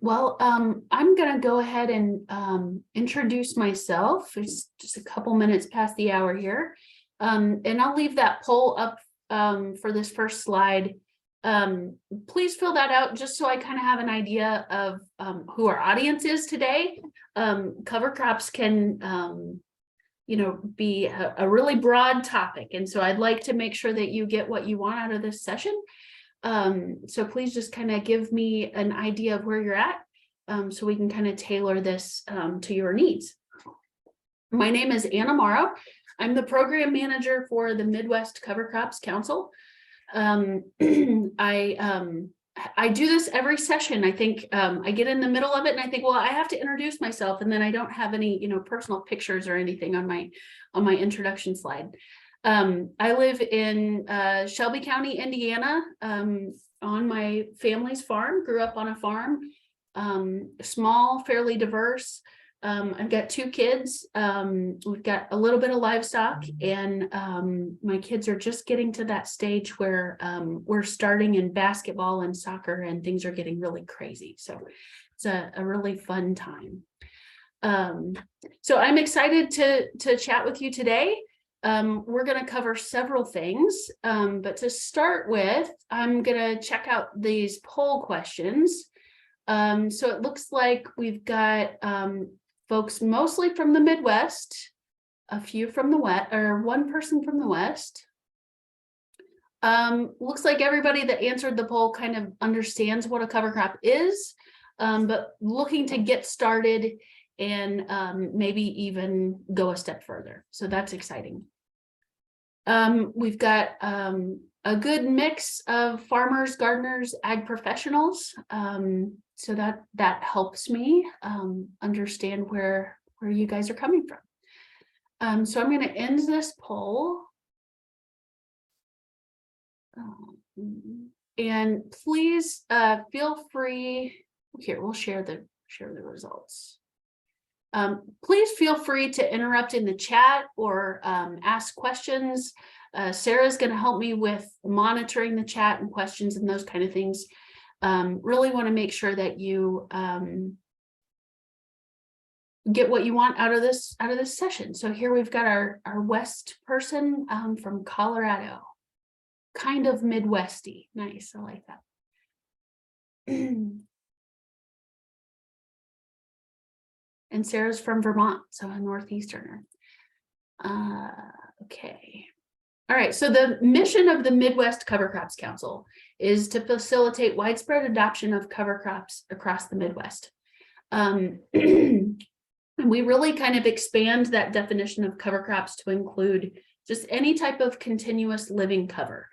I'm going to go ahead and introduce myself. It's just a couple minutes past the hour here. And I'll leave that poll up for this first slide. Please fill that out just so I kind of have an idea of who our audience is today. Cover crops can be a really broad topic. And so I'd like to make sure that you get what you want out of this session. So please just kind of give me an idea of where you're at, so we can kind of tailor this to your needs. My name is Anna Morrow. I'm the program manager for the Midwest Cover Crops Council. I do this every session. I think I get in the middle of it and I think, well, I have to introduce myself, and then I don't have any, personal pictures or anything on my introduction slide. I live in Shelby County, Indiana, on my family's farm. Grew up on a farm, small, fairly diverse. I've got 2 kids. We've got a little bit of livestock, and my kids are just getting to that stage where we're starting in basketball and soccer, and things are getting really crazy. So it's a really fun time. So I'm excited to chat with you today. We're going to cover several things, but to start with, I'm going to check out these poll questions. So it looks like we've got folks mostly from the Midwest, a few from the West, or 1 person from the West. Looks like everybody that answered the poll kind of understands what a cover crop is, but looking to get started and maybe even go a step further. So that's exciting. We've got a good mix of farmers, gardeners, ag professionals. So that helps me understand where you guys are coming from. So I'm going to end this poll. And please feel free. Here, we'll share the results. Please feel free to interrupt in the chat or ask questions. Sarah's going to help me with monitoring the chat and questions and those kind of things. Really want to make sure that you get what you want out of this session. So here we've got our West person from Colorado, kind of Midwesty. Nice, I like that. And Sarah's from Vermont, so a Northeasterner. Okay. All right, so the mission of the Midwest Cover Crops Council is to facilitate widespread adoption of cover crops across the Midwest. And we really kind of expand that definition of cover crops to include just any type of continuous living cover.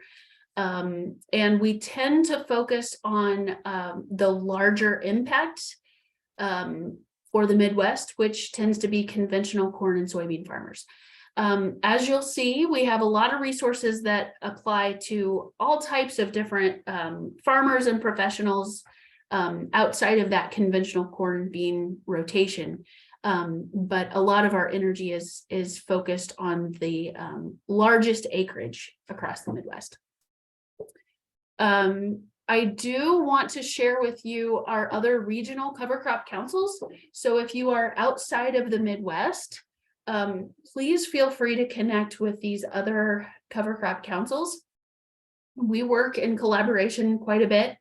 And we tend to focus on the larger impact for the Midwest, which tends to be conventional corn and soybean farmers. As you'll see, we have a lot of resources that apply to all types of different farmers and professionals outside of that conventional corn bean rotation. But a lot of our energy is focused on the largest acreage across the Midwest. I do want to share with you our other regional cover crop councils. So if you are outside of the Midwest, please feel free to connect with these other cover crop councils. We work in collaboration quite a bit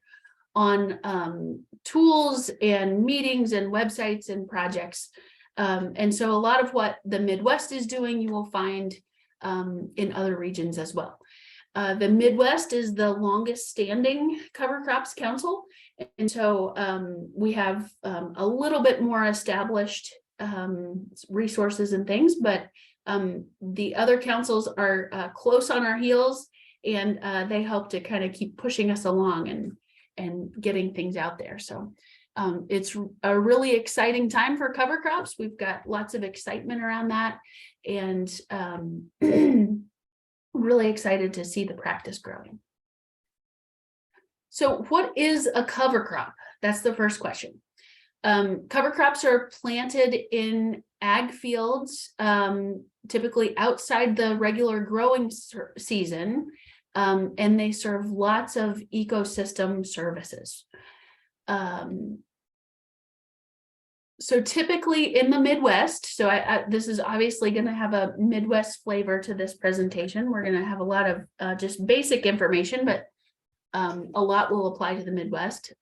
on tools and meetings and websites and projects. And so a lot of what the Midwest is doing, you will find in other regions as well. The Midwest is the longest standing cover crops council. And so we have a little bit more established resources and things, but the other councils are close on our heels, and they help to kind of keep pushing us along and getting things out there. So it's a really exciting time for cover crops. We've got lots of excitement around that, and really excited to see the practice growing. So what is a cover crop? That's the first question. Cover crops are planted in ag fields, typically outside the regular growing season, and they serve lots of ecosystem services. So typically in the Midwest, so this is obviously going to have a Midwest flavor to this presentation. We're going to have a lot of just basic information, but a lot will apply to the Midwest.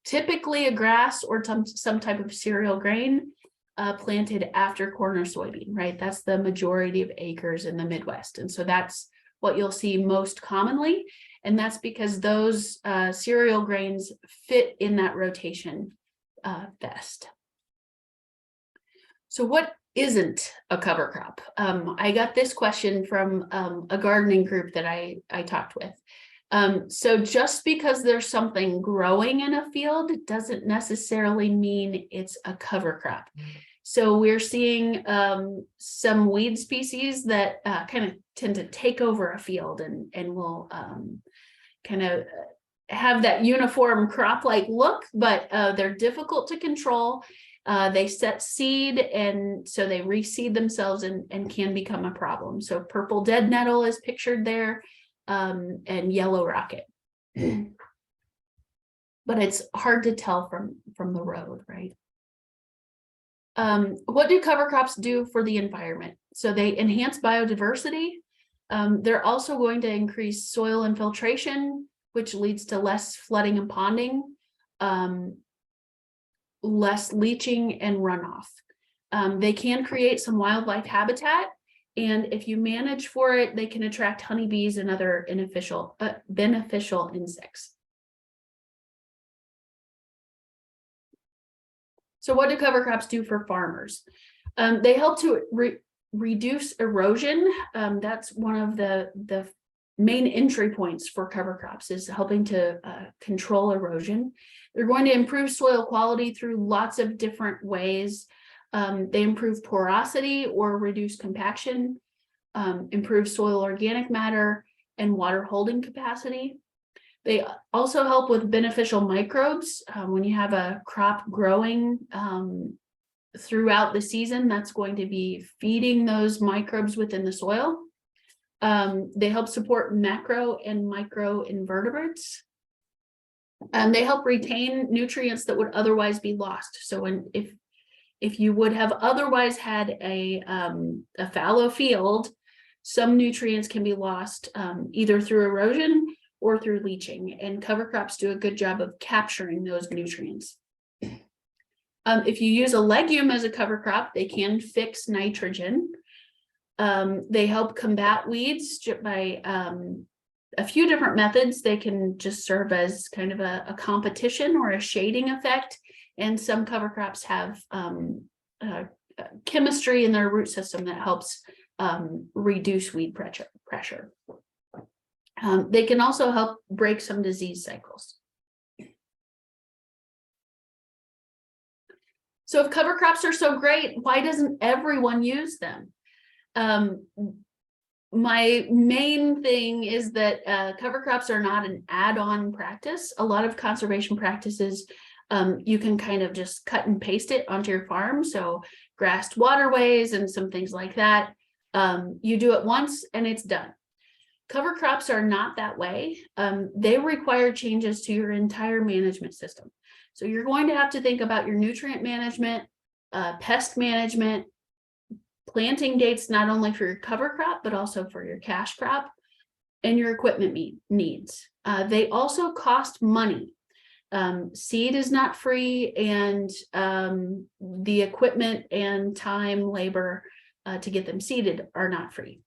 Typically a grass or some type of cereal grain planted after corn or soybean, right? That's the majority of acres in the Midwest. And so that's what you'll see most commonly. And that's because those cereal grains fit in that rotation best. So what isn't a cover crop? I got this question from a gardening group that I talked with. So just because there's something growing in a field, it doesn't necessarily mean it's a cover crop. So we're seeing some weed species that kind of tend to take over a field and will kind of have that uniform crop-like look, but they're difficult to control. They set seed, and so they reseed themselves and can become a problem. So purple dead nettle is pictured there, and yellow rocket. But it's hard to tell from the road, right? What do cover crops do for the environment? So they enhance biodiversity. They're also going to increase soil infiltration, which leads to less flooding and ponding, less leaching and runoff. They can create some wildlife habitat, and if you manage for it, they can attract honeybees and other beneficial insects. So what do cover crops do for farmers? They help to reduce erosion. That's one of the main entry points for cover crops, is helping to control erosion. They're going to improve soil quality through lots of different ways. They improve porosity or reduce compaction, improve soil organic matter and water holding capacity. They also help with beneficial microbes. When you have a crop growing throughout the season, that's going to be feeding those microbes within the soil. They help support macro and micro invertebrates. They help retain nutrients that would otherwise be lost. So if you would have otherwise had a fallow field, some nutrients can be lost either through erosion or through leaching, and cover crops do a good job of capturing those nutrients. If you use a legume as a cover crop, they can fix nitrogen. They help combat weeds by a few different methods. They can just serve as kind of a competition or a shading effect, and some cover crops have chemistry in their root system that helps reduce weed pressure. They can also help break some disease cycles. So if cover crops are so great, why doesn't everyone use them? My main thing is that cover crops are not an add-on practice. A lot of conservation practices, you can kind of just cut and paste it onto your farm. So grassed waterways and some things like that. You do it once and it's done. Cover crops are not that way. They require changes to your entire management system. So you're going to have to think about your nutrient management, pest management, planting dates, not only for your cover crop, but also for your cash crop and your equipment needs. They also cost money. Seed is not free, and the equipment and time, labor to get them seeded are not free.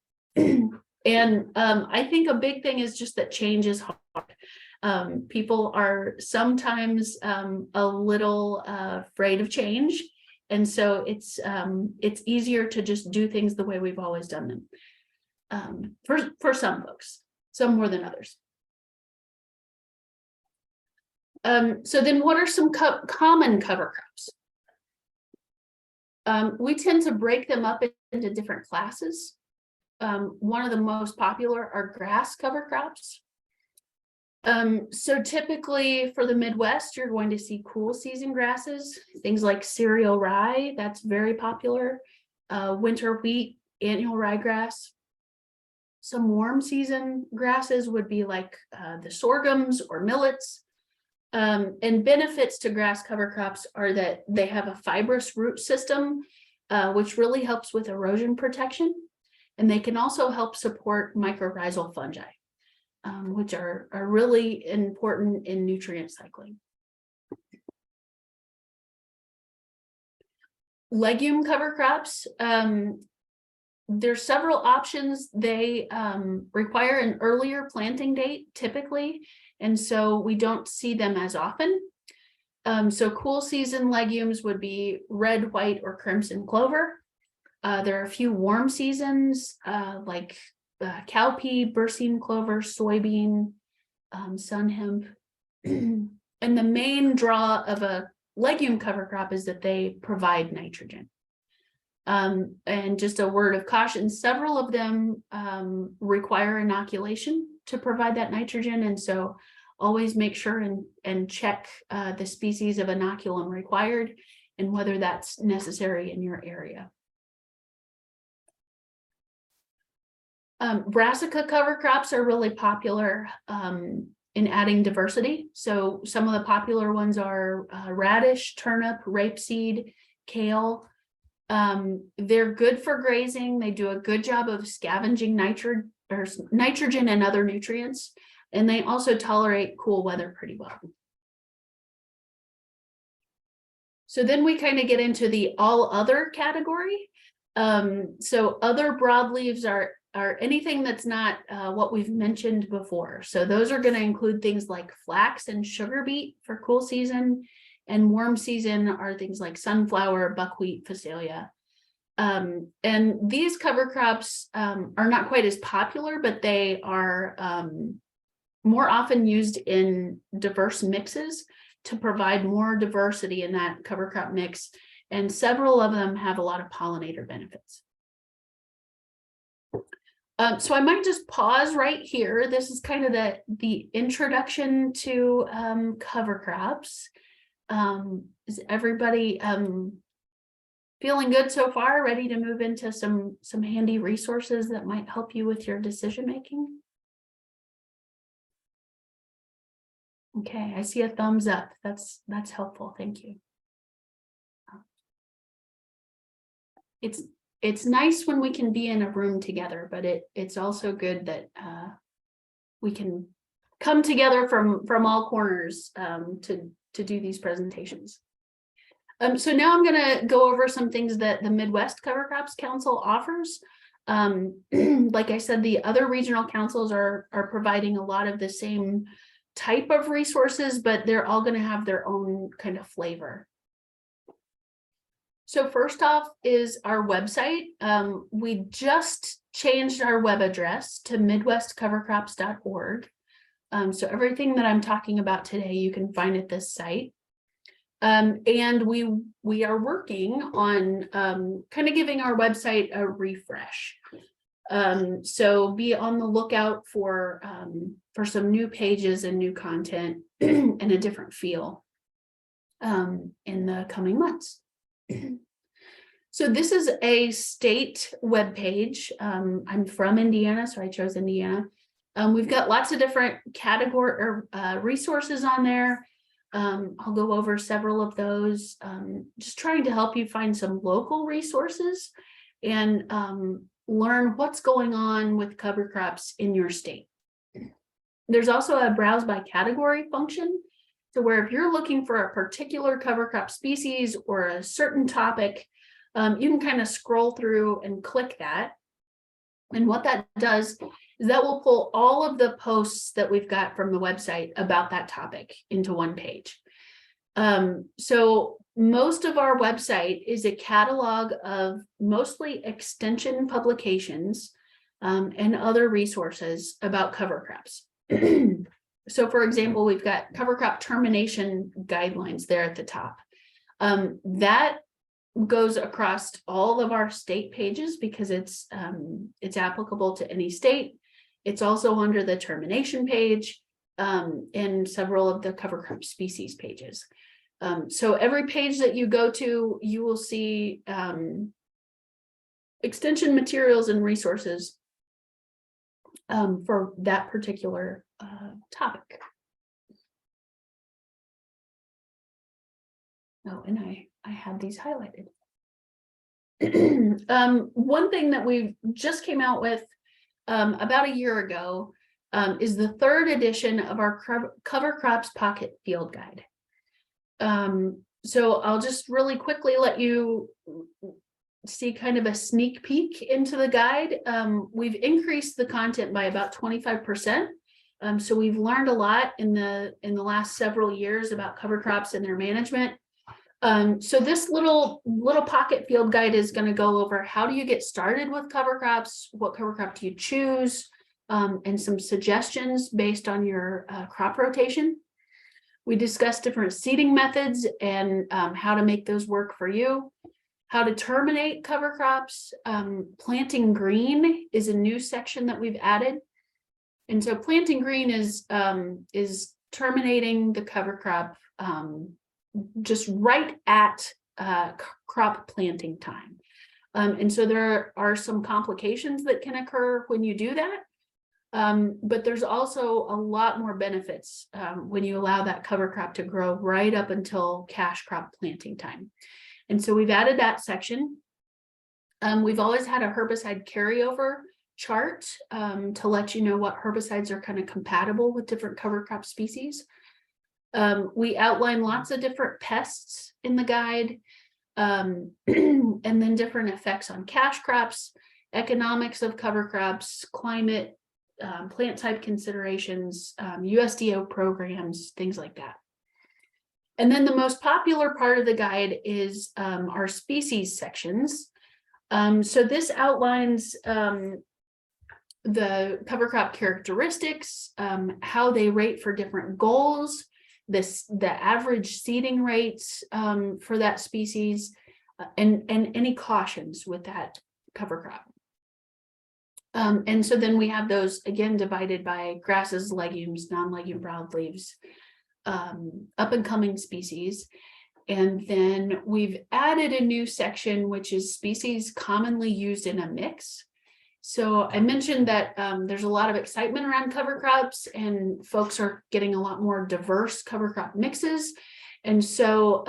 And I think a big thing is just that change is hard. People are sometimes a little afraid of change. And so it's easier to just do things the way we've always done them. For some folks, some more than others. So then what are some common cover crops? We tend to break them up into different classes. One of the most popular are grass cover crops. So typically for the Midwest, you're going to see cool season grasses, things like cereal rye, that's very popular. Winter wheat, annual ryegrass. Some warm season grasses would be like the sorghums or millets. And benefits to grass cover crops are that they have a fibrous root system, which really helps with erosion protection. And they can also help support mycorrhizal fungi, which are really important in nutrient cycling. Legume cover crops, there's several options. They require an earlier planting date typically, and so we don't see them as often. So cool season legumes would be red, white, or crimson clover. There are a few warm seasons like cowpea, berseem clover, soybean, sun hemp. And the main draw of a legume cover crop is that they provide nitrogen. And just a word of caution, several of them require inoculation to provide that nitrogen. And so always make sure and check the species of inoculum required and whether that's necessary in your area. Brassica cover crops are really popular in adding diversity. So some of the popular ones are radish, turnip, rapeseed, kale. They're good for grazing. They do a good job of scavenging nitrogen and other nutrients, and they also tolerate cool weather pretty well. So then we kind of get into the all other category. So other broadleaves are anything that's not what we've mentioned before. So those are going to include things like flax and sugar beet for cool season, and warm season are things like sunflower, buckwheat, phacelia. And these cover crops are not quite as popular, but they are more often used in diverse mixes to provide more diversity in that cover crop mix. And several of them have a lot of pollinator benefits. So I might just pause right here. This is kind of the introduction to cover crops. Is everybody feeling good so far? Ready to move into some handy resources that might help you with your decision making? Okay, I see a thumbs up. That's helpful. Thank you. It's nice when we can be in a room together, but it's also good that we can come together from all corners to do these presentations. So now I'm going to go over some things that the Midwest Cover Crops Council offers. Like I said, the other regional councils are providing a lot of the same type of resources, but they're all going to have their own kind of flavor. So first off is our website. We just changed our web address to midwestcovercrops.org. So everything that I'm talking about today, you can find at this site. And we are working on kind of giving our website a refresh. So be on the lookout for some new pages and new content and a different feel in the coming months. So this is a state webpage. I'm from Indiana, so I chose Indiana. We've got lots of different category or resources on there. I'll go over several of those, just trying to help you find some local resources and learn what's going on with cover crops in your state. There's also a browse by category function. So where if you're looking for a particular cover crop species or a certain topic, you can kind of scroll through and click that. And what that does is that will pull all of the posts that we've got from the website about that topic into one page. So most of our website is a catalog of mostly extension publications and other resources about cover crops. So for example, we've got cover crop termination guidelines there at the top. That goes across all of our state pages because it's applicable to any state. It's also under the termination page and several of the cover crop species pages. So every page that you go to, you will see extension materials and resources for that particular topic. Oh, and I have these highlighted. One thing that we just came out with about a year ago is the 3rd edition of our cover crops pocket field guide. So I'll just really quickly let you see kind of a sneak peek into the guide. We've increased the content by about 25%. So we've learned a lot in the last several years about cover crops and their management. So this little pocket field guide is going to go over how do you get started with cover crops, what cover crop do you choose, and some suggestions based on your crop rotation. We discussed different seeding methods and how to make those work for you, how to terminate cover crops. Planting green is a new section that we've added. And so planting green is terminating the cover crop just right at crop planting time. And so there are some complications that can occur when you do that. But there's also a lot more benefits when you allow that cover crop to grow right up until cash crop planting time. And so we've added that section. We've always had a herbicide carryover chart to let you know what herbicides are kind of compatible with different cover crop species. We outline lots of different pests in the guide, and then different effects on cash crops, economics of cover crops, climate, plant type considerations, USDO programs, things like that. And then the most popular part of the guide is our species sections. So this outlines the cover crop characteristics, how they rate for different goals, the average seeding rates for that species, and any cautions with that cover crop. And so then we have those again divided by grasses, legumes, non-legume broadleaves, up and coming species. And then we've added a new section, which is species commonly used in a mix. So I mentioned that there's a lot of excitement around cover crops and folks are getting a lot more diverse cover crop mixes. And so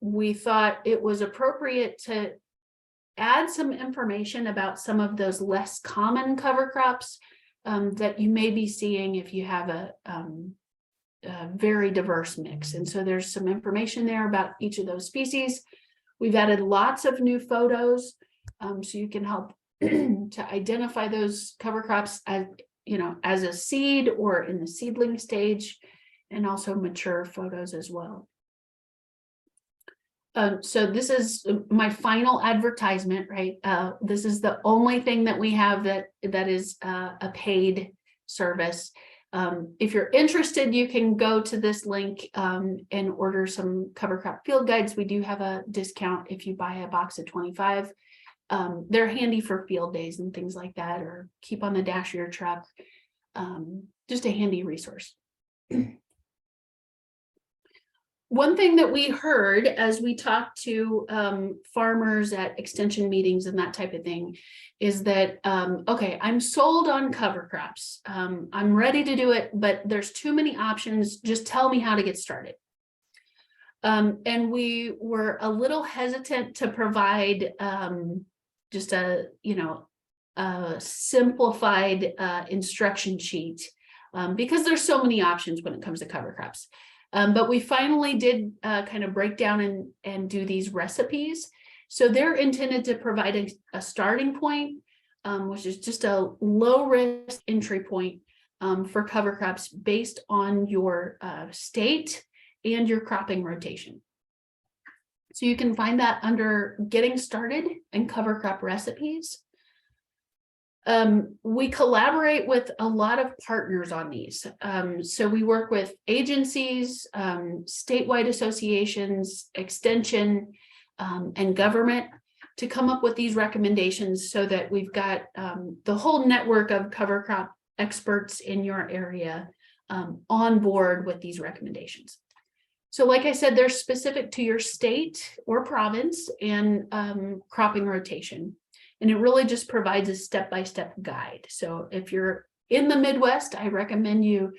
we thought it was appropriate to add some information about some of those less common cover crops that you may be seeing if you have a very diverse mix. And so there's some information there about each of those species. We've added lots of new photos so you can help to identify those cover crops as, you know, as a seed or in the seedling stage, and also mature photos as well. So this is my final advertisement, right? This is the only thing that we have that is a paid service. If you're interested, you can go to this link and order some cover crop field guides. We do have a discount if you buy a box of 25. They're handy for field days and things like that, or keep on the dash of your truck. Just a handy resource. One thing that we heard as we talked to farmers at extension meetings and that type of thing is that, okay, I'm sold on cover crops. I'm ready to do it, but there's too many options. Just tell me how to get started. And we were a little hesitant to provide just a, a simplified instruction sheet because there's so many options when it comes to cover crops. But we finally did kind of break down and do these recipes. So they're intended to provide a starting point, which is just a low risk entry point for cover crops based on your state and your cropping rotation. So you can find that under Getting Started and Cover Crop Recipes. We collaborate with a lot of partners on these. So we work with agencies, statewide associations, extension, and government to come up with these recommendations so that we've got the whole network of cover crop experts in your area on board with these recommendations. So like I said, they're specific to your state or province and cropping rotation. And it really just provides a step-by-step guide. So if you're in the Midwest, I recommend you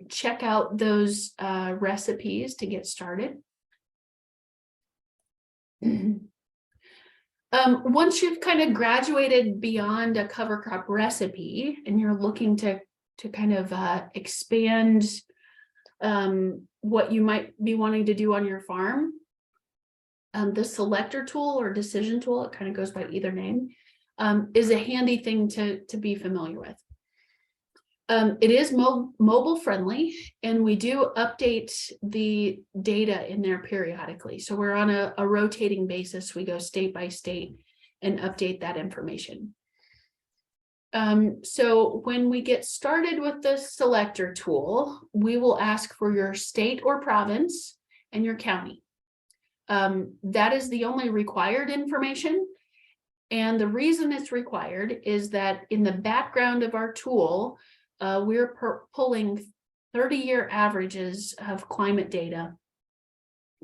check out those recipes to get started. Once you've kind of graduated beyond a cover crop recipe and you're looking to kind of expand what you might be wanting to do on your farm, the selector tool or decision tool, it kind of goes by either name, is a handy thing to be familiar with. It is mobile friendly, and we do update the data in there periodically. So we're on a rotating basis. We go state by state and update that information. So when we get started with the selector tool, we will ask for your state or province and your county. That is the only required information. And the reason it's required is that in the background of our tool, we're pulling 30-year averages of climate data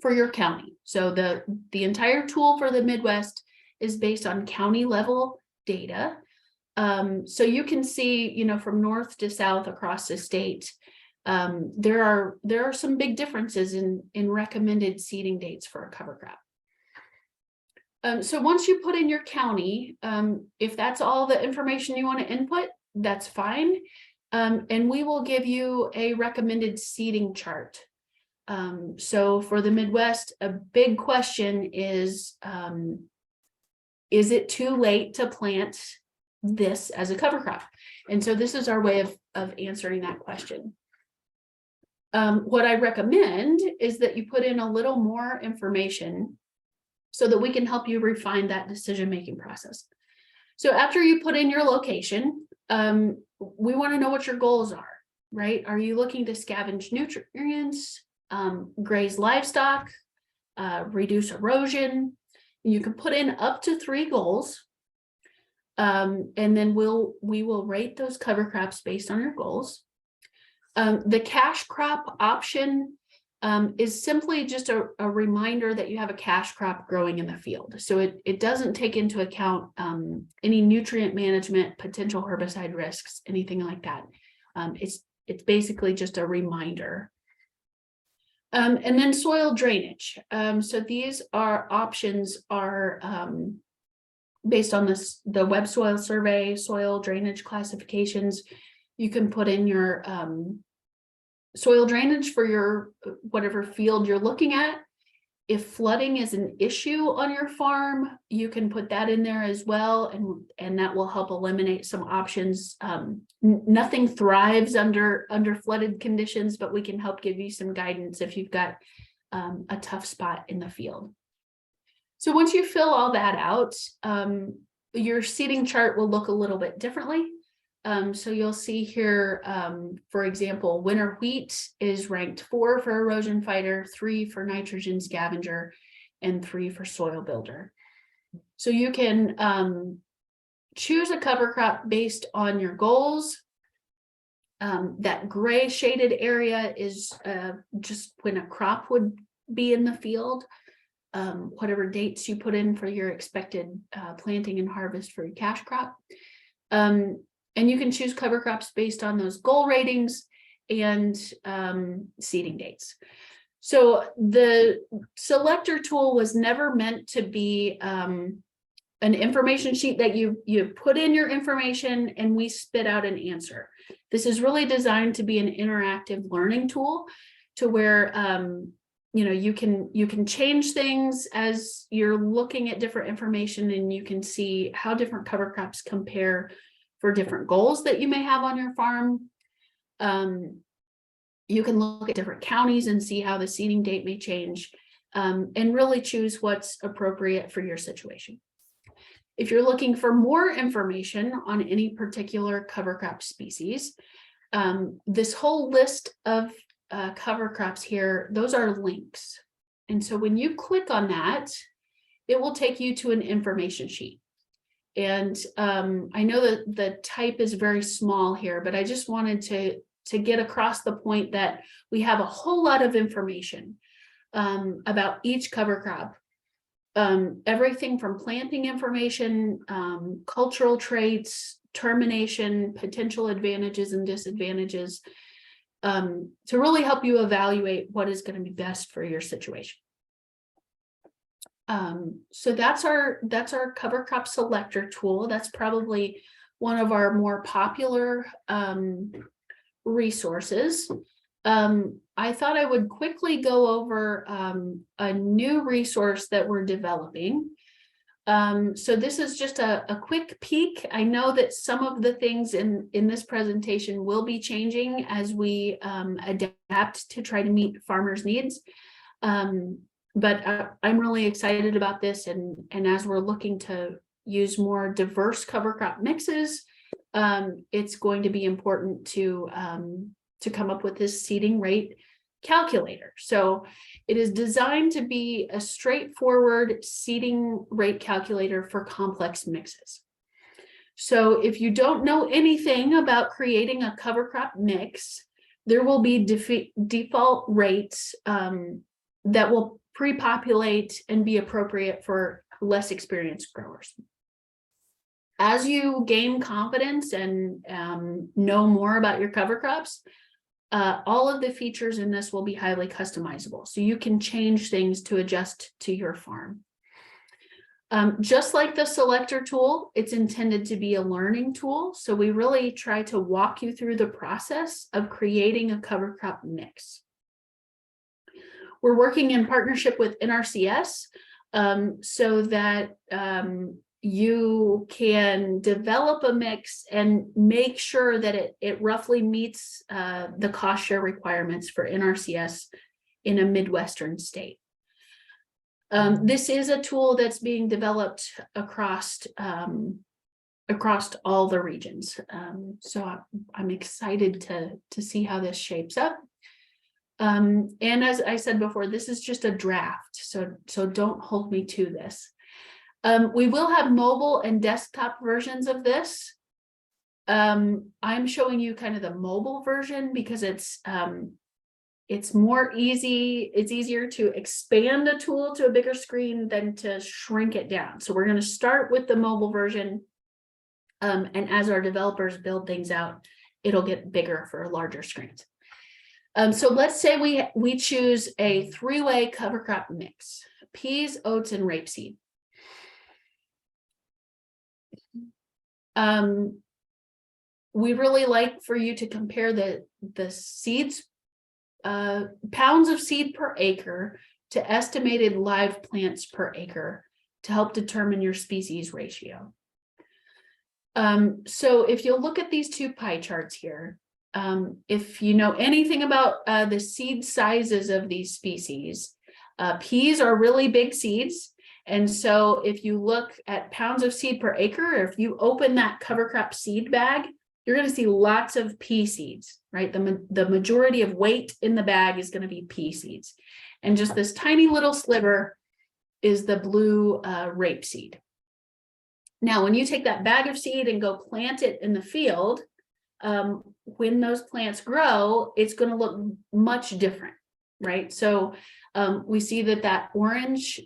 for your county. So the entire tool for the Midwest is based on county level data. So you can see, you know, from north to south across the state, there are some big differences in recommended seeding dates for a cover crop. So once you put in your county, if that's all the information you want to input, that's fine. And we will give you a recommended seeding chart. So for the Midwest, a big question is it too late to plant this as a cover crop? And so this is our way of answering that question. What I recommend is that you put in a little more information so that we can help you refine that decision-making process. So after you put in your location, we want to know what your goals are, right? Are you looking to scavenge nutrients, graze livestock, reduce erosion? You can put in up to 3 goals. And then we will rate those cover crops based on your goals. The cash crop option is simply just a reminder that you have a cash crop growing in the field. So it doesn't take into account any nutrient management, potential herbicide risks, anything like that. It's basically just a reminder. And then soil drainage. So these are options are based on the web soil survey, soil drainage classifications. You can put in your soil drainage for your whatever field you're looking at. If flooding is an issue on your farm, you can put that in there as well, and that will help eliminate some options. Nothing thrives under flooded conditions, but we can help give you some guidance if you've got a tough spot in the field. So once you fill all that out, your seeding chart will look a little bit differently. So you'll see here, for example, winter wheat is ranked 4 for erosion fighter, 3 for nitrogen scavenger, and 3 for soil builder. So you can choose a cover crop based on your goals. That gray shaded area is just when a crop would be in the field. Whatever dates you put in for your expected planting and harvest for your cash crop. And you can choose cover crops based on those goal ratings and seeding dates. So the selector tool was never meant to be an information sheet that you put in your information and we spit out an answer. This is really designed to be an interactive learning tool to where you can change things as you're looking at different information, and you can see how different cover crops compare for different goals that you may have on your farm. You can look at different counties and see how the seeding date may change, and really choose what's appropriate for your situation. If you're looking for more information on any particular cover crop species, this whole list of cover crops here, those are links. And so when you click on that, it will take you to an information sheet. And I know that the type is very small here, but I just wanted to get across the point that we have a whole lot of information about each cover crop. Everything from planting information, cultural traits, termination, potential advantages and disadvantages, to really help you evaluate what is going to be best for your situation. So that's our cover crop selector tool. That's probably one of our more popular resources. I thought I would quickly go over a new resource that we're developing. So this is just a quick peek. I know that some of the things in this presentation will be changing as we adapt to try to meet farmers' needs. But I'm really excited about this, and as we're looking to use more diverse cover crop mixes, it's going to be important to come up with this seeding rate calculator. So it is designed to be a straightforward seeding rate calculator for complex mixes. So if you don't know anything about creating a cover crop mix, there will be default rates that will pre-populate and be appropriate for less experienced growers. As you gain confidence and know more about your cover crops, all of the features in this will be highly customizable. So you can change things to adjust to your farm. Just like the selector tool, it's intended to be a learning tool. So we really try to walk you through the process of creating a cover crop mix. We're working in partnership with NRCS so that you can develop a mix and make sure that it roughly meets the cost share requirements for NRCS in a Midwestern state. This is a tool that's being developed across all the regions. So I'm excited to see how this shapes up. And as I said before, this is just a draft, so don't hold me to this. We will have mobile and desktop versions of this. I'm showing you kind of the mobile version because it's more easy. It's easier to expand a tool to a bigger screen than to shrink it down. So we're going to start with the mobile version. And as our developers build things out, it'll get bigger for larger screens. So let's say we choose a 3-way cover crop mix: peas, oats, and rapeseed. We really like for you to compare the seeds, pounds of seed per acre to estimated live plants per acre to help determine your species ratio. So if you'll look at these two pie charts here, if you know anything about the seed sizes of these species, peas are really big seeds. And so if you look at pounds of seed per acre, or if you open that cover crop seed bag, you're going to see lots of pea seeds, right? The majority of weight in the bag is going to be pea seeds. And just this tiny little sliver is the blue rapeseed. Now, when you take that bag of seed and go plant it in the field, when those plants grow, it's going to look much different, right? So we see that orange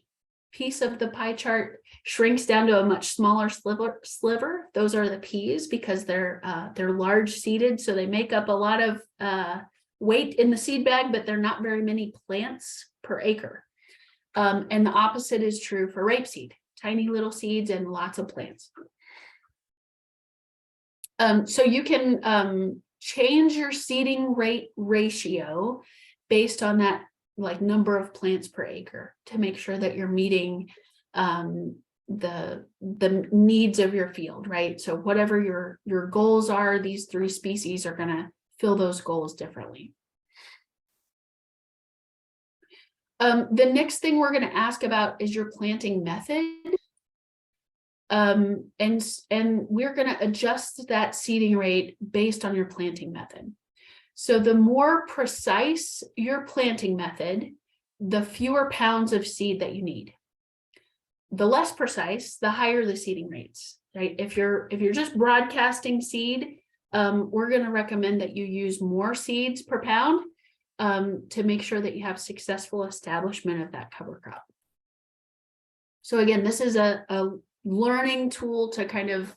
piece of the pie chart shrinks down to a much smaller sliver. Those are the peas because they're large seeded, so they make up a lot of weight in the seed bag, but they're not very many plants per acre. And the opposite is true for rapeseed: tiny little seeds and lots of plants. So you can change your seeding rate ratio based on that number of plants per acre to make sure that you're meeting the needs of your field, right? So whatever your goals are, these 3 species are going to fill those goals differently. The next thing we're going to ask about is your planting method. And we're going to adjust that seeding rate based on your planting method. So the more precise your planting method, the fewer pounds of seed that you need. The less precise, the higher the seeding rates, right? If you're just broadcasting seed, we're going to recommend that you use more seeds per pound to make sure that you have successful establishment of that cover crop. So again, this is a learning tool to kind of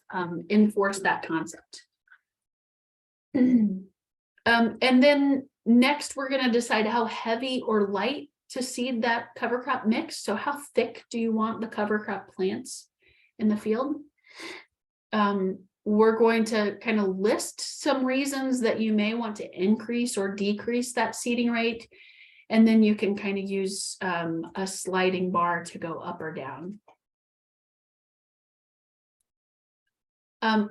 enforce that concept. And then next, we're going to decide how heavy or light to seed that cover crop mix. So how thick do you want the cover crop plants in the field? We're going to kind of list some reasons that you may want to increase or decrease that seeding rate. And then you can kind of use a sliding bar to go up or down.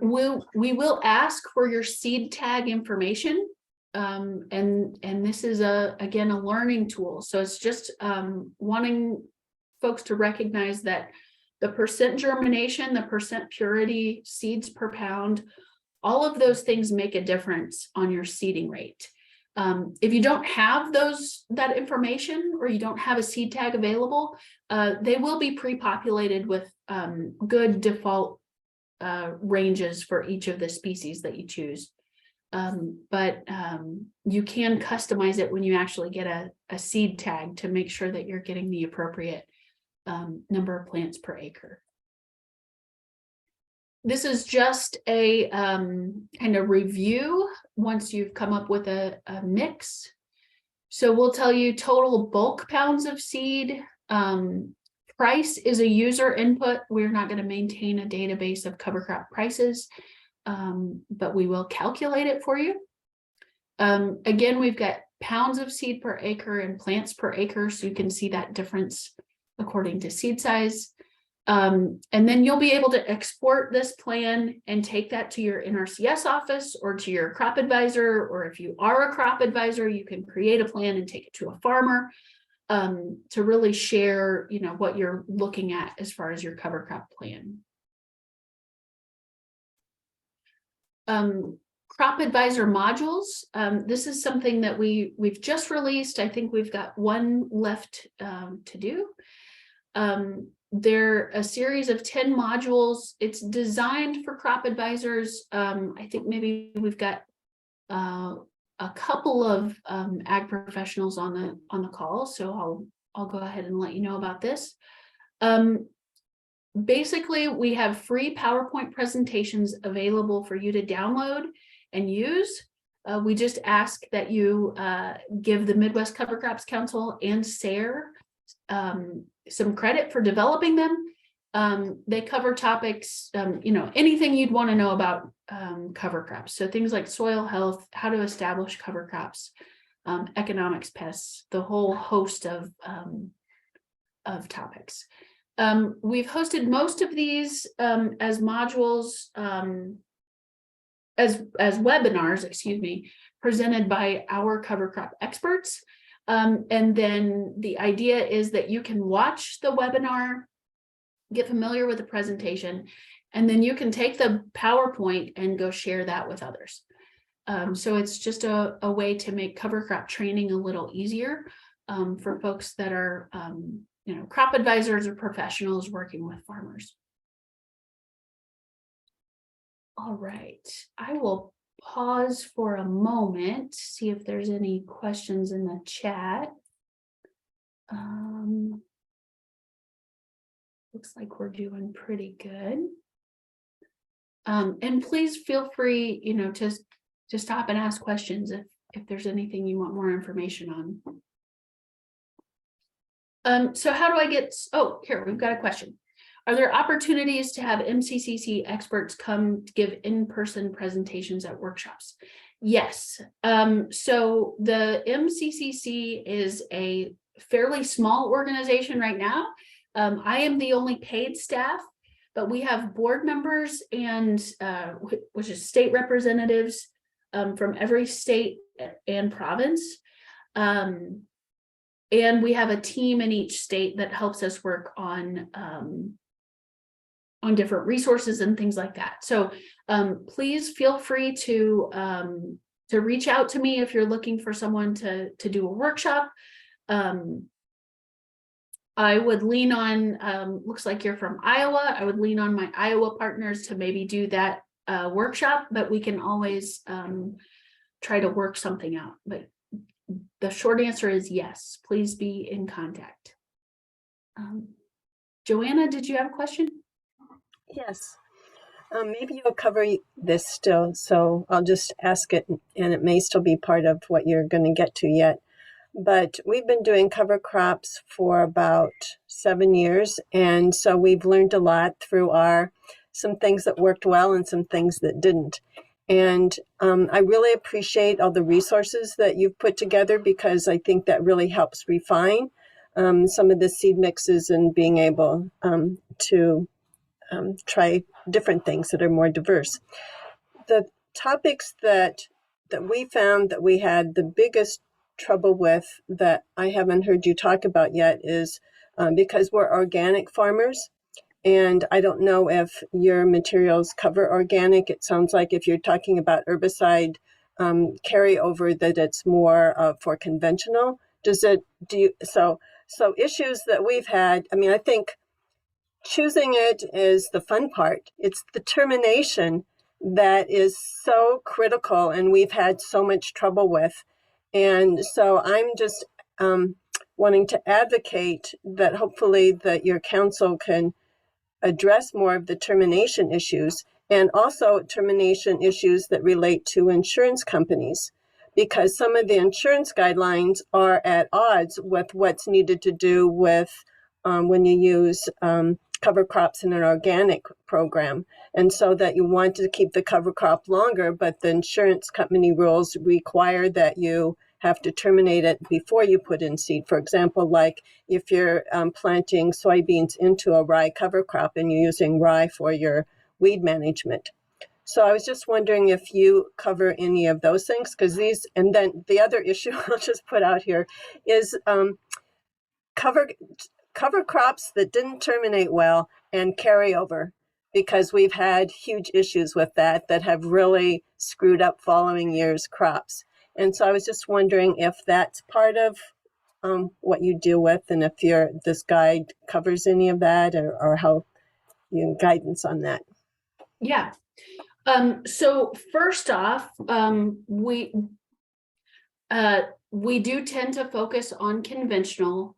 We will ask for your seed tag information. And this is again, a learning tool. So it's just wanting folks to recognize that the percent germination, the percent purity, seeds per pound, all of those things make a difference on your seeding rate. If you don't have that information, or you don't have a seed tag available, they will be pre-populated with good default ranges for each of the species that you choose. But you can customize it when you actually get a seed tag to make sure that you're getting the appropriate number of plants per acre. This is just a kind of review once you've come up with a mix. So we'll tell you total bulk pounds of seed. Price is a user input. We're not going to maintain a database of cover crop prices, but we will calculate it for you. Again, we've got pounds of seed per acre and plants per acre, so you can see that difference according to seed size. And then you'll be able to export this plan and take that to your NRCS office or to your crop advisor, or if you are a crop advisor, you can create a plan and take it to a farmer to really share, what you're looking at as far as your cover crop plan. Crop advisor modules. This is something that we've just released. I think we've got one left to do. They're a series of 10 modules. It's designed for crop advisors. I think maybe we've got a couple of ag professionals on the call, so I'll go ahead and let you know about this. Basically, we have free PowerPoint presentations available for you to download and use. We just ask that you give the Midwest Cover Crops Council and SARE some credit for developing them. They cover topics, anything you'd want to know about cover crops. So things like soil health, how to establish cover crops, economics, pests, the whole host of topics. We've hosted most of these as modules, as webinars, presented by our cover crop experts. And then the idea is that you can watch the webinar, get familiar with the presentation, and then you can take the PowerPoint and go share that with others. So it's just a way to make cover crop training a little easier for folks that are, crop advisors or professionals working with farmers. All right, I will pause for a moment, see if there's any questions in the chat. Looks like we're doing pretty good. And please feel free, to stop and ask questions if there's anything you want more information on. So how do I get, here, we've got a question. Are there opportunities to have MCCC experts come to give in-person presentations at workshops? Yes. So the MCCC is a fairly small organization right now. I am the only paid staff, but we have board members and which is state representatives from every state and province. And we have a team in each state that helps us work on different resources and things like that. So please feel free to reach out to me if you're looking for someone to do a workshop. I would lean on, looks like you're from Iowa. I would lean on my Iowa partners to maybe do that workshop, but we can always try to work something out. But the short answer is yes, please be in contact. Joanna, did you have a question? Yes. Maybe you'll cover this still, so I'll just ask it, and it may still be part of what you're going to get to yet. but we've been doing cover crops for about 7 years. And so we've learned a lot through some things that worked well and some things that didn't. And I really appreciate all the resources that you've put together, because I think that really helps refine some of the seed mixes and being able to try different things that are more diverse. The topics that we found that we had the biggest trouble with, that I haven't heard you talk about yet, is because we're organic farmers. And I don't know if your materials cover organic. It sounds like if you're talking about herbicide carryover, that it's more for conventional. So issues that we've had, I mean, I think choosing it is the fun part. It's the termination that is so critical, and we've had so much trouble with. And so I'm just wanting to advocate that hopefully that your council can address more of the termination issues, and also termination issues that relate to insurance companies, because some of the insurance guidelines are at odds with what's needed to do with when you use cover crops in an organic program. And so that you want to keep the cover crop longer, but the insurance company rules require that you have to terminate it before you put in seed. For example, like if you're planting soybeans into a rye cover crop and you're using rye for your weed management. So I was just wondering if you cover any of those things, because and then the other issue I'll just put out here is cover crops that didn't terminate well and carryover, because we've had huge issues with that have really screwed up following year's crops. And so I was just wondering if that's part of what you deal with, and if this guide covers any of that, or how guidance on that. Yeah. So first off, we do tend to focus on conventional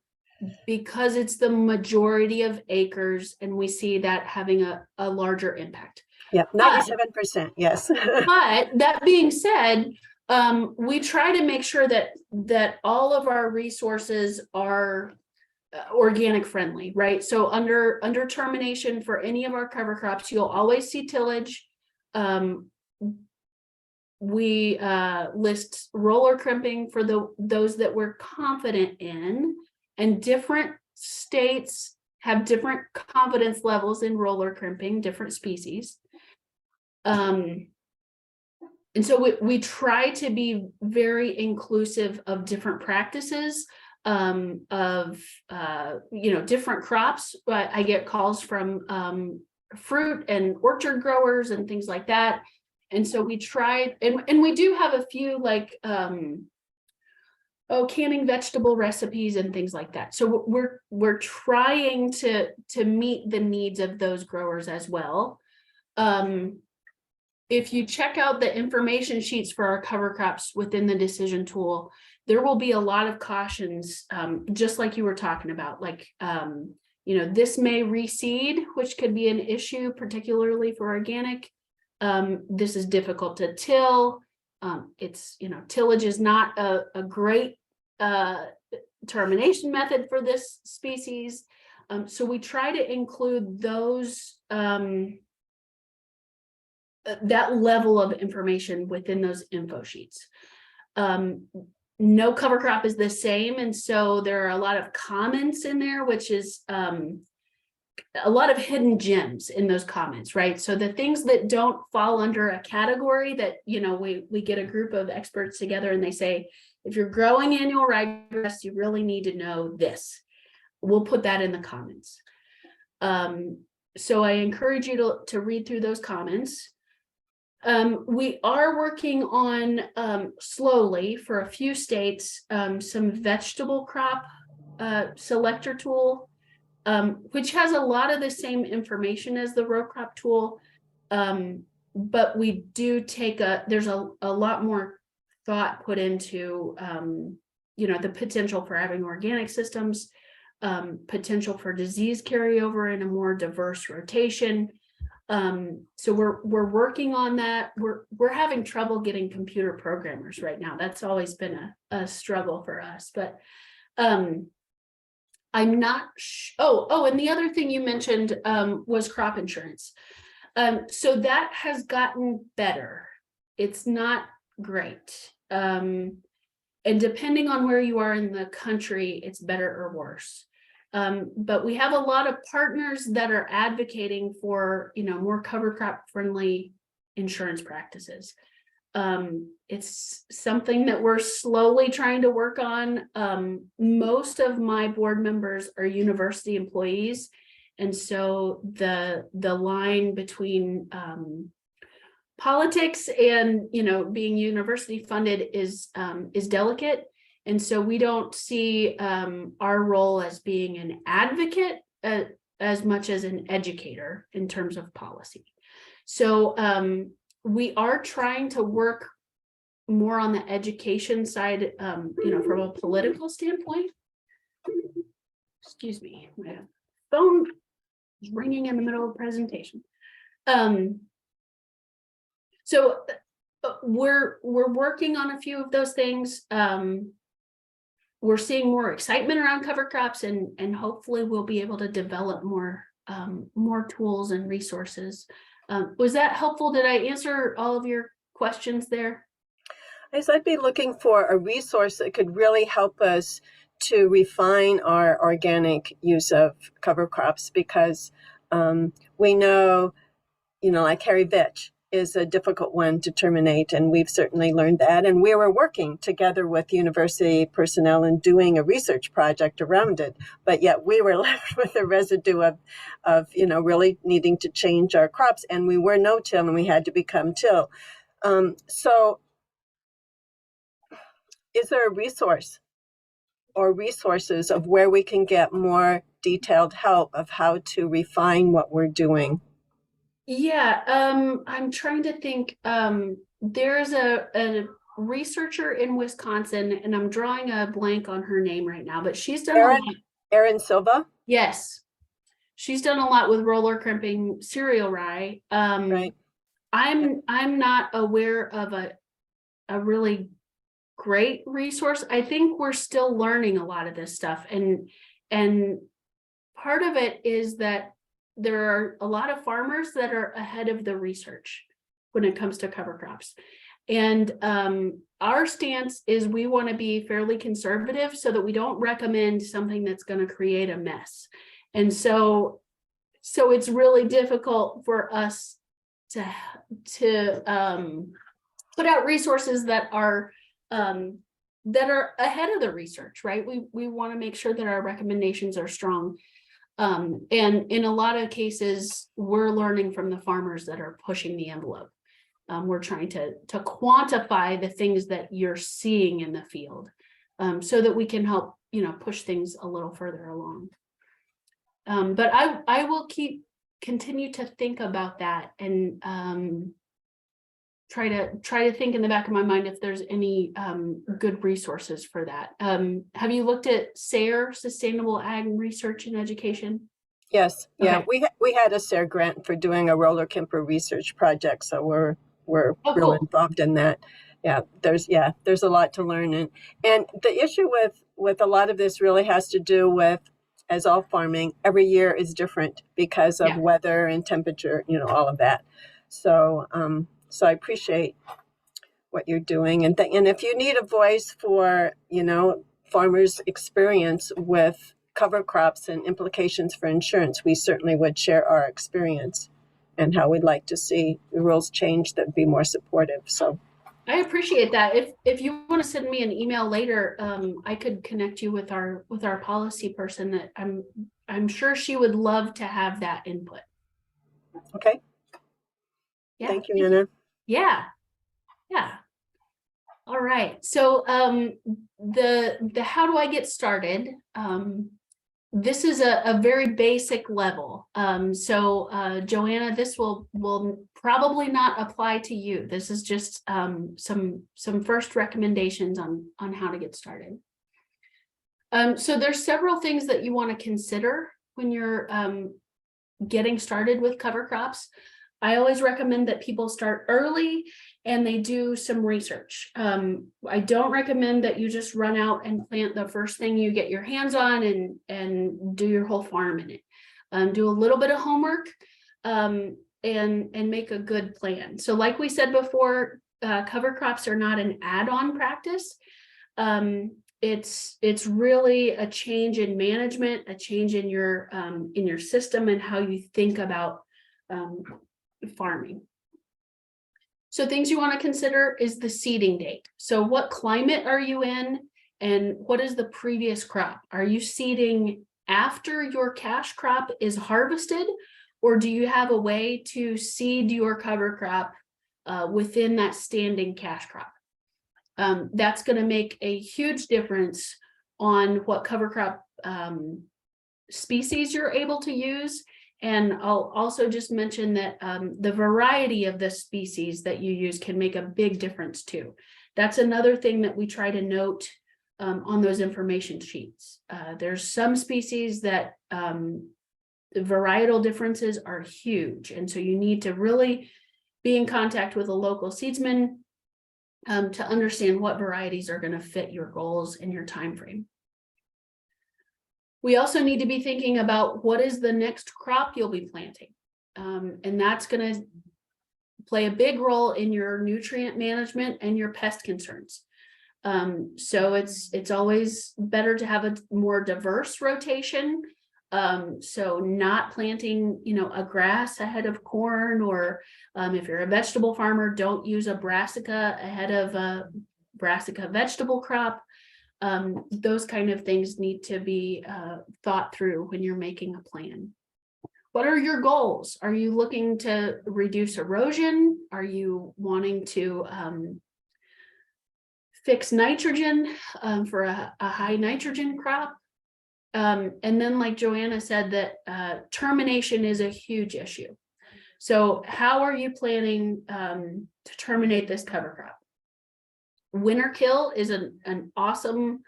because it's the majority of acres, and we see that having a larger impact. Yeah, 97%, yes. But that being said, we try to make sure that all of our resources are organic friendly, right? So under termination for any of our cover crops, you'll always see tillage. We list roller crimping for those that we're confident in, and different states have different confidence levels in roller crimping, different species. And so we try to be very inclusive of different practices, of different crops. But I get calls from fruit and orchard growers and things like that. And so we tried, and we do have a few like canning vegetable recipes and things like that. So we're trying to meet the needs of those growers as well. If you check out the information sheets for our cover crops within the decision tool, there will be a lot of cautions, just like you were talking about, like, this may reseed, which could be an issue, particularly for organic. This is difficult to till. Tillage is not a great termination method for this species. So we try to include those that level of information within those info sheets. No cover crop is the same, and so there are a lot of comments in there, which is a lot of hidden gems in those comments, right? So the things that don't fall under a category that, we get a group of experts together and they say, if you're growing annual ryegrass, you really need to know this. We'll put that in the comments. So I encourage you to read through those comments. We are working on slowly for a few states, some vegetable crop selector tool, which has a lot of the same information as the row crop tool. But we do there's a lot more thought put into, the potential for having organic systems, potential for disease carryover in a more diverse rotation. So we're working on that. We're having trouble getting computer programmers right now. That's always been a struggle for us, but I'm not. And the other thing you mentioned was crop insurance. So that has gotten better. It's not great. And depending on where you are in the country, it's better or worse. But we have a lot of partners that are advocating for, more cover crop friendly insurance practices. It's something that we're slowly trying to work on. Most of my board members are university employees. And so the line between politics and being university funded is delicate, and so we don't see our role as being an advocate as much as an educator in terms of policy. So we are trying to work more on the education side, from a political standpoint. Excuse me, my phone is ringing in the middle of the presentation. So we're working on a few of those things. We're seeing more excitement around cover crops, and hopefully we'll be able to develop more tools and resources. Was that helpful? Did I answer all of your questions there? As I'd be looking for a resource that could really help us to refine our organic use of cover crops, because we know, like hairy vetch is a difficult one to terminate, and we've certainly learned that. And we were working together with university personnel and doing a research project around it, but yet we were left with a residue of really needing to change our crops, and we were no-till and we had to become till. So is there a resource or resources of where we can get more detailed help of how to refine what we're doing? Yeah, I'm trying to think. There's a researcher in Wisconsin, and I'm drawing a blank on her name right now, but she's done a lot. Erin Silva? Yes. She's done a lot with roller crimping cereal rye. Right. I'm not aware of a really great resource. I think we're still learning a lot of this stuff, and part of it is that there are a lot of farmers that are ahead of the research when it comes to cover crops. And our stance is we want to be fairly conservative so that we don't recommend something that's going to create a mess. And so it's really difficult for us to put out resources that are ahead of the research, right? We want to make sure that our recommendations are strong. And in a lot of cases, we're learning from the farmers that are pushing the envelope. We're trying to quantify the things that you're seeing in the field, so that we can help, push things a little further along. But I will continue to think about that, and try to think in the back of my mind if there's any good resources for that. Have you looked at SARE, Sustainable Ag Research and Education? Yes. Yeah. Okay. We had a SARE grant for doing a roller camper research project, so we're really cool. involved in that. Yeah. There's a lot to learn, and the issue with a lot of this really has to do with, as all farming, every year is different because of weather and temperature, all of that. So I appreciate what you're doing, and if you need a voice for farmers' experience with cover crops and implications for insurance, we certainly would share our experience and how we'd like to see the rules change that would be more supportive. So I appreciate that. If you want to send me an email later, I could connect you with our policy person. That I'm sure she would love to have that input. Okay. Yeah. Thank you, Anna. Yeah. All right. So the how do I get started? This is a very basic level. So Joanna, this will probably not apply to you. This is just some first recommendations on how to get started. So there's several things that you want to consider when you're getting started with cover crops. I always recommend that people start early and they do some research. I don't recommend that you just run out and plant the first thing you get your hands on and do your whole farm in it. Do a little bit of homework and make a good plan. So like we said before, cover crops are not an add-on practice. It's really a change in management, a change in your system and how you think about farming. So things you want to consider is the seeding date. So what climate are you in and what is the previous crop? Are you seeding after your cash crop is harvested, or do you have a way to seed your cover crop within that standing cash crop? That's going to make a huge difference on what cover crop species you're able to use. And I'll also just mention that the variety of the species that you use can make a big difference too. That's another thing that we try to note on those information sheets. There's some species that the varietal differences are huge. And so you need to really be in contact with a local seedsman to understand what varieties are going to fit your goals and your time frame. We also need to be thinking about what is the next crop you'll be planting. And that's going to play a big role in your nutrient management and your pest concerns. So it's always better to have a more diverse rotation. So not planting, a grass ahead of corn, or if you're a vegetable farmer, don't use a brassica ahead of a brassica vegetable crop. Those kind of things need to be thought through when you're making a plan. What are your goals? Are you looking to reduce erosion? Are you wanting to fix nitrogen for a high nitrogen crop? And then, like Joanna said, that termination is a huge issue. So how are you planning to terminate this cover crop? Winter kill is an awesome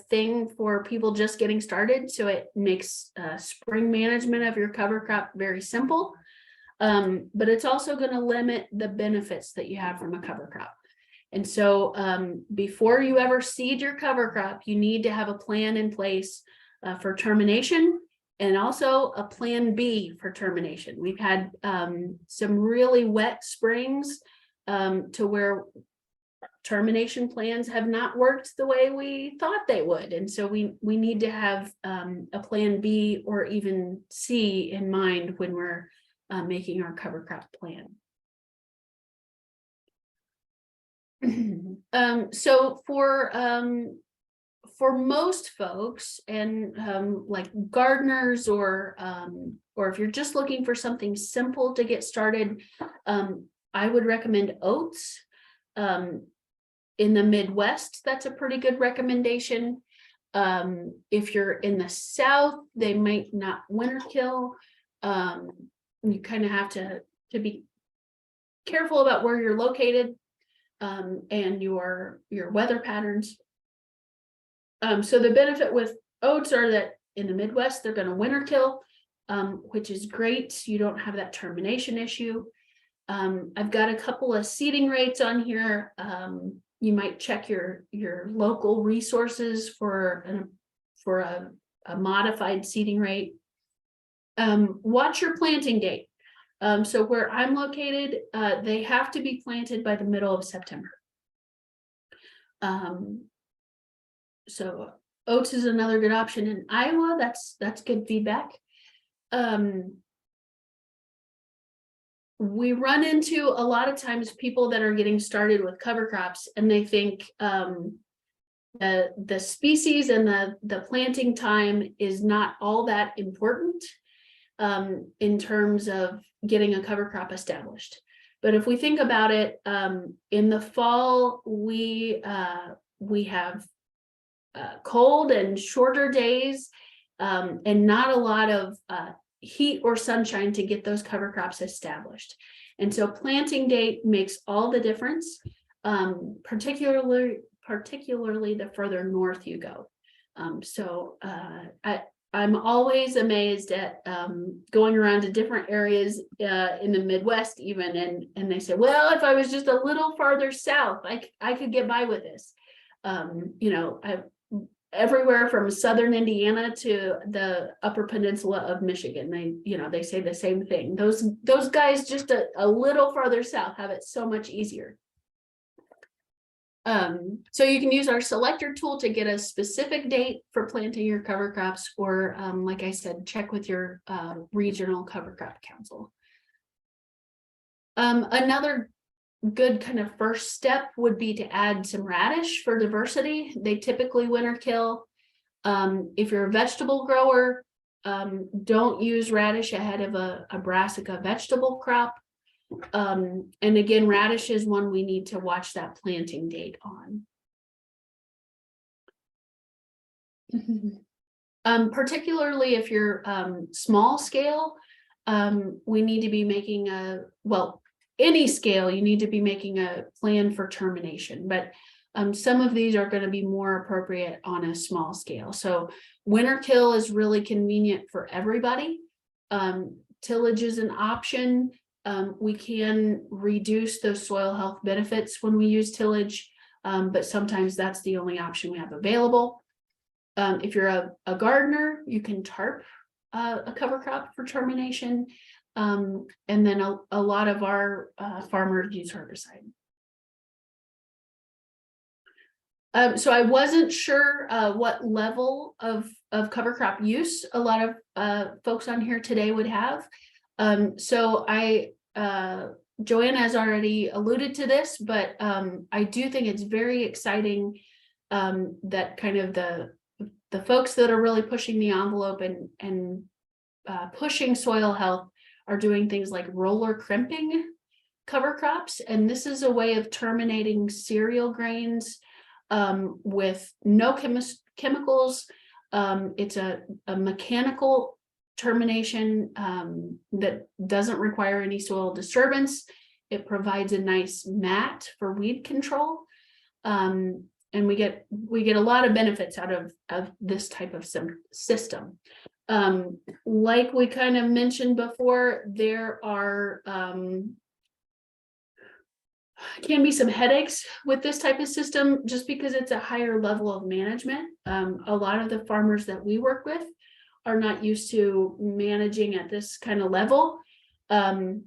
thing for people just getting started. So it makes spring management of your cover crop very simple. But it's also going to limit the benefits that you have from a cover crop. And so before you ever seed your cover crop, you need to have a plan in place for termination, and also a plan B for termination. We've had some really wet springs to where termination plans have not worked the way we thought they would. And so we need to have a plan B or even C in mind when we're making our cover crop plan. So for most folks, and like gardeners, or if you're just looking for something simple to get started, I would recommend oats. In the Midwest, that's a pretty good recommendation. If you're in the South, they might not winter kill. You kind of have to be careful about where you're located and your weather patterns. So the benefit with oats are that in the Midwest, they're going to winter kill, which is great. You don't have that termination issue. I've got a couple of seeding rates on here. You might check your local resources for a modified seeding rate. Watch your planting date. So where I'm located, they have to be planted by the middle of September. So oats is another good option in Iowa. That's good feedback. We run into a lot of times people that are getting started with cover crops, and they think the species and the planting time is not all that important in terms of getting a cover crop established. But if we think about it, in the fall, we have cold and shorter days and not a lot of heat or sunshine to get those cover crops established. And so planting date makes all the difference, particularly the further north you go. So I'm always amazed at going around to different areas in the Midwest even, and they say, well, if I was just a little farther south, I could get by with this. You know, everywhere from southern Indiana to the Upper Peninsula of Michigan, they say the same thing. Those guys just a little farther south have it so much easier. So you can use our selector tool to get a specific date for planting your cover crops, or like I said, check with your regional cover crop council. Another good kind of first step would be to add some radish for diversity. They typically winter kill. If you're a vegetable grower, don't use radish ahead of a brassica vegetable crop. And again, radish is one we need to watch that planting date on. Particularly if you're small scale, we need to be making any scale, you need to be making a plan for termination, but some of these are going to be more appropriate on a small scale. So winter kill is really convenient for everybody. Tillage is an option. We can reduce those soil health benefits when we use tillage, but sometimes that's the only option we have available. If you're a gardener, you can tarp a cover crop for termination. And then a lot of our farmers use herbicide. So I wasn't sure what level of cover crop use a lot of folks on here today would have. So Joanna has already alluded to this, but I do think it's very exciting that kind of the folks that are really pushing the envelope and pushing soil health are doing things like roller crimping cover crops. And this is a way of terminating cereal grains with no chemicals. It's a mechanical termination that doesn't require any soil disturbance. It provides a nice mat for weed control. And we get a lot of benefits out of this type of system. Like we kind of mentioned before, there are can be some headaches with this type of system just because it's a higher level of management. A lot of the farmers that we work with are not used to managing at this kind of level. When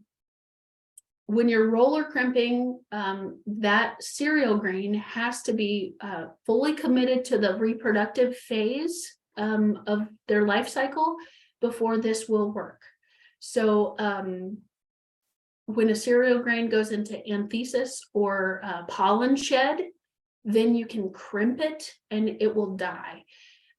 you're roller crimping, that cereal grain has to be fully committed to the reproductive phase of their life cycle before this will work. So when a cereal grain goes into anthesis or pollen shed, then you can crimp it and it will die.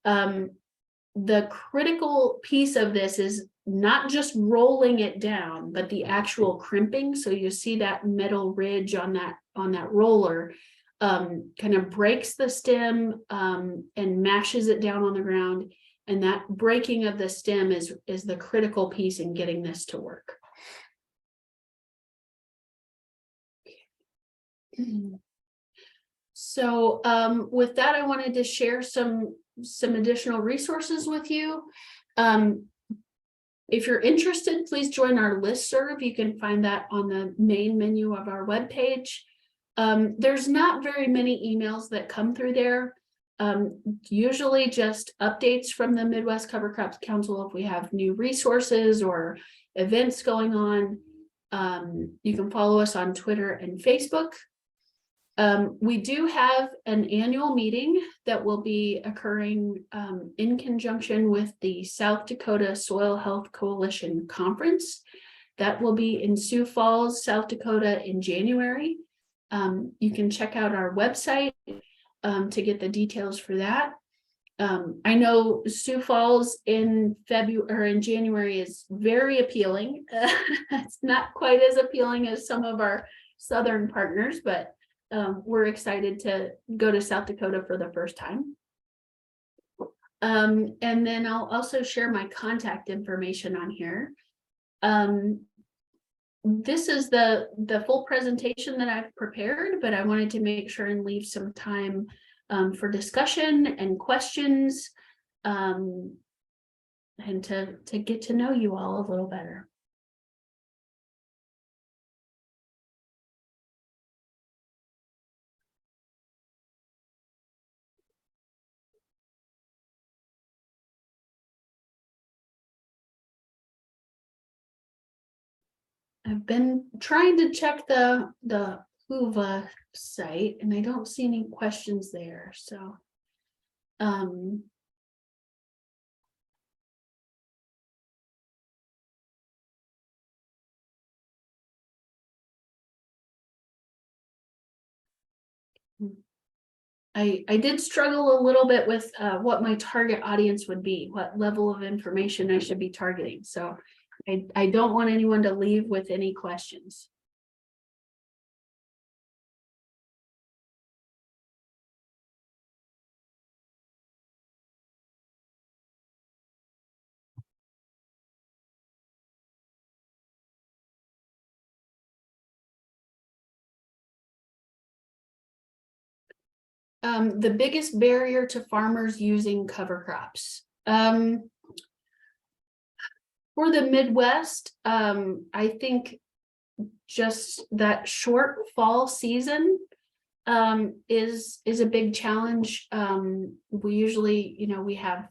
The critical piece of this is not just rolling it down, but the actual crimping. So you see that metal ridge on that roller kind of breaks the stem and mashes it down on the ground. And that breaking of the stem is the critical piece in getting this to work. So with that, I wanted to share some additional resources with you. If you're interested, please join our listserv. You can find that on the main menu of our webpage. There's not very many emails that come through there. Usually just updates from the Midwest Cover Crops Council if we have new resources or events going on. You can follow us on Twitter and Facebook. We do have an annual meeting that will be occurring in conjunction with the South Dakota Soil Health Coalition Conference. That will be in Sioux Falls, South Dakota in January. You can check out our website to get the details for that. I know Sioux Falls in January is very appealing. It's not quite as appealing as some of our southern partners, but we're excited to go to South Dakota for the first time. And then I'll also share my contact information on here. This is the full presentation that I've prepared, but I wanted to make sure and leave some time for discussion and questions. and to get to know you all a little better. I've been trying to check the HUVA site and I don't see any questions there, so. I did struggle a little bit with what my target audience would be, what level of information I should be targeting. So I don't want anyone to leave with any questions. The biggest barrier to farmers using cover crops. For the Midwest, I think just that short fall season is a big challenge. We usually, we have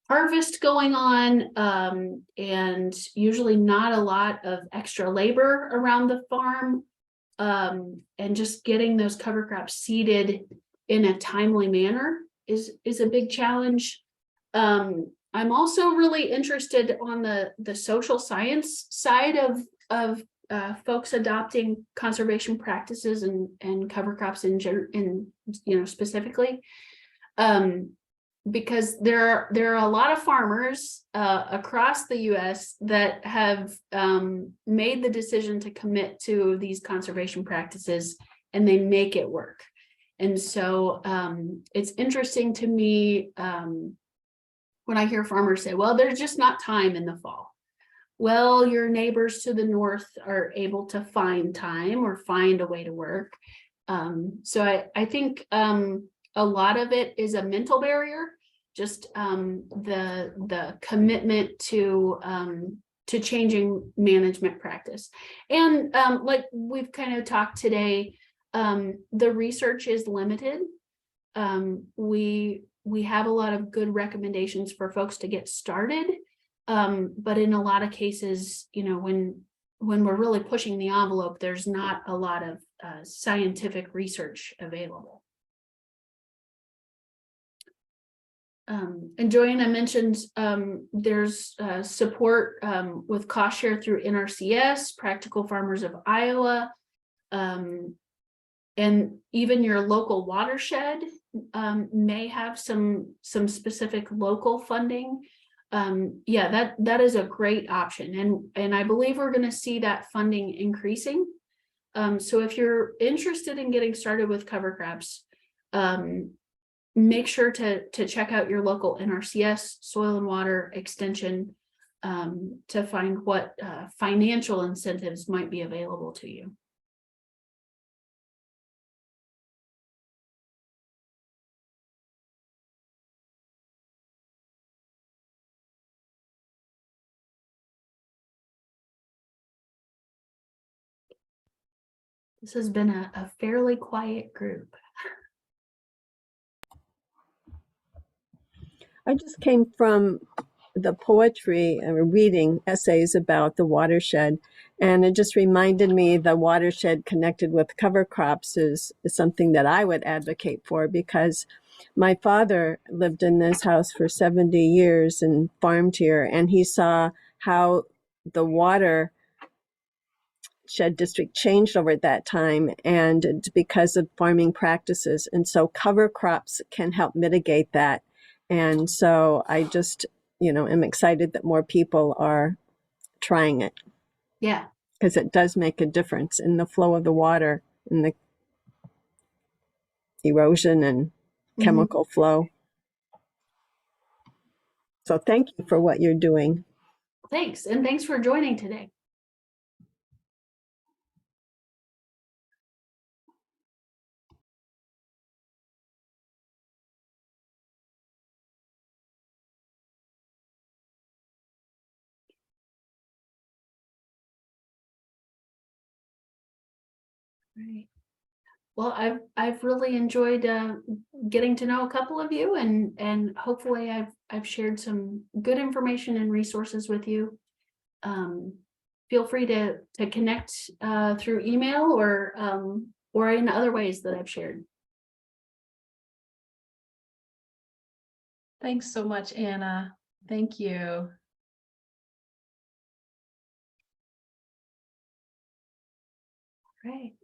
harvest going on, and usually not a lot of extra labor around the farm, and just getting those cover crops seeded in a timely manner is a big challenge. I'm also really interested on the social science side of folks adopting conservation practices and cover crops in specifically, because there are a lot of farmers across the US that have made the decision to commit to these conservation practices, and they make it work. And so it's interesting to me when I hear farmers say, well, there's just not time in the fall. Well, your neighbors to the north are able to find time or find a way to work. So I think a lot of it is a mental barrier, just the commitment to changing management practice. And like we've kind of talked today, the research is limited. We have a lot of good recommendations for folks to get started, but in a lot of cases, when we're really pushing the envelope, there's not a lot of scientific research available. And Joanna mentioned there's support with cost share through NRCS, Practical Farmers of Iowa, and even your local watershed may have some specific local funding. Yeah, that is a great option, and I believe we're going to see that funding increasing. So if you're interested in getting started with cover crops, make sure to check out your local NRCS Soil and Water Extension to find what financial incentives might be available to you. This has been a fairly quiet group. I just came from the poetry reading essays about the watershed, and it just reminded me the watershed connected with cover crops is something that I would advocate for, because my father lived in this house for 70 years and farmed here, and he saw how the watershed district changed over that time, and it's because of farming practices. And so cover crops can help mitigate that. And so I just, am excited that more people are trying it. Yeah. Because it does make a difference in the flow of the water, in the erosion and chemical flow. So thank you for what you're doing. Thanks. And thanks for joining today. Right. Well, I've really enjoyed getting to know a couple of you, and hopefully I've shared some good information and resources with you. Feel free to connect through email or in other ways that I've shared. Thanks so much, Anna. Thank you. Right.